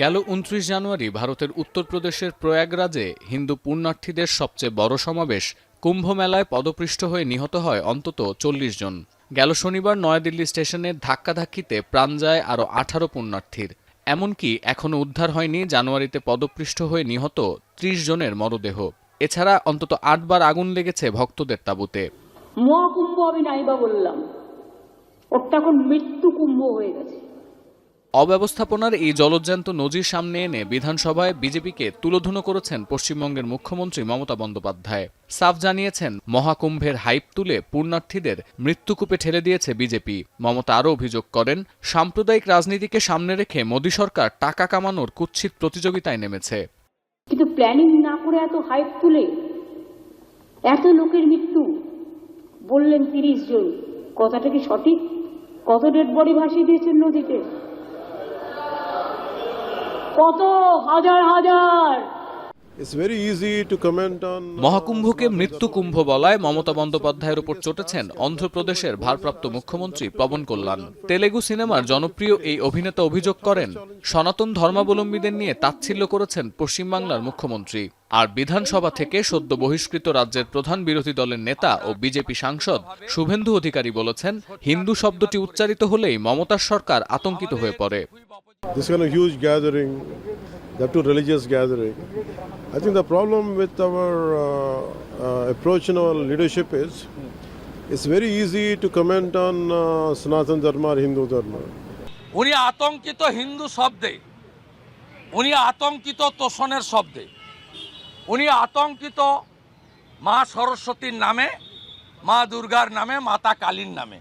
গেল ২৯ জানুয়ারি ভারতের উত্তরপ্রদেশের প্রয়াগরাজে হিন্দু পুণ্যার্থীদের সবচেয়ে বড় সমাবেশ কুম্ভ মেলায় পদপৃষ্ঠ হয়ে নিহত হয় অন্তত ৪০ জন। গেল শনিবার নয়াদিল্লি স্টেশনে ধাক্কাধাক্কিতে প্রাণ যায় আরও ১৮ পুণ্যার্থীর। এমনকি এখনও উদ্ধার হয়নি জানুয়ারিতে পদপৃষ্ঠ হয়ে নিহত ৩০ জনের মরদেহ। এছাড়া অন্তত ৮ বার আগুন লেগেছে ভক্তদের তাঁবুতে। মহাকুম্ভ আমি নাইবা বললাম, ওটা এখন মৃত্যু কুম্ভ হয়ে গেছে। অব্যবস্থাপনার এই জলজ্যান্ত নজির সামনে এনে বিধানসভায় বিজেপিকে তুলোধুনো করেছেন পশ্চিমবঙ্গের মুখ্যমন্ত্রী মমতা বন্দ্যোপাধ্যায়। সাফ জানিয়েছেন, মহাকুম্ভের হাইপ তুলে পুণ্যার্থীদের মৃত্যুকূপে ঠেলে দিয়েছে বিজেপি। মমতা আরও অভিযোগ করেন, সাম্প্রদায়িক রাজনীতিকে সামনে রেখে মোদী সরকার টাকা কামানোর কুৎসিত প্রতিযোগিতায় নেমেছে। কিন্তু প্ল্যানিং না করে এত হাইপ তুলে এত লোকের মৃত্যু বললেন ৩০ জন, কথাটা কি সঠিক? কত ডেড বডি ভাসিয়ে দিয়েছেন নদীতে? কত হাজার হাজার। মহাকুম্ভকে মৃত্যুকুম্ভ বলায় মমতা বন্দ্যোপাধ্যায়ের উপর চটেছেন অন্ধ্রপ্রদেশের ভারপ্রাপ্ত মুখ্যমন্ত্রী পবন কল্যাণ। তেলেগু সিনেমার জনপ্রিয় এই অভিনেতা অভিযোগ করেন, সনাতন ধর্মাবলম্বীদের নিয়ে তাচ্ছিল্য করেছেন পশ্চিমবাংলার মুখ্যমন্ত্রী। আর বিধানসভা থেকে সদ্য বহিষ্কৃত রাজ্যের প্রধান বিরোধী দলের নেতা ও বিজেপি সাংসদ শুভেন্দু অধিকারী বলেছেন, হিন্দু শব্দটি উচ্চারিত হলেই মমতার সরকার আতঙ্কিত হয়ে পড়ে। This kind of huge gathering, that too religious gathering. I think the problem with our approach in our leadership is, it's very easy to comment on Sanatan Dharma or Hindu Dharma. উনি আতঙ্কিত হিন্দু শব্দে, উনি আতঙ্কিত তোষণের শব্দে, উনি আতঙ্কিত মা সরস্বতীর নামে, মা দুর্গার নামে, মাতা কালীর নামে।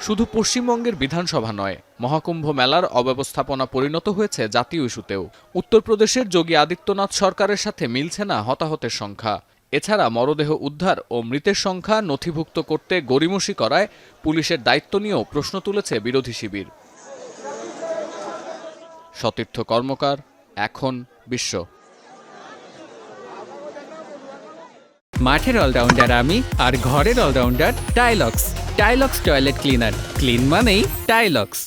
শুধু পশ্চিমবঙ্গের বিধানসভা নয়, মহাকুম্ভ মেলার অব্যবস্থাপনা পরিণত হয়েছে জাতীয় ইস্যুতেও। উত্তরপ্রদেশের যোগী আদিত্যনাথ সরকারের সাথে মিলছে না হতাহতের সংখ্যা। এছাড়া মরদেহ উদ্ধার ও মৃতের সংখ্যা নথিভুক্ত করতে গড়িমসি করায় পুলিশের দায়িত্ব নিয়েও প্রশ্ন তুলেছে বিরোধী শিবির। সতীর্থ কর্মকার, এখন বিশ্ব। মাঠের অলরাউন্ডার আমি, আর ঘরের allrounder Tilex. Tilex toilet cleaner, clean মানেই টাইলক্স।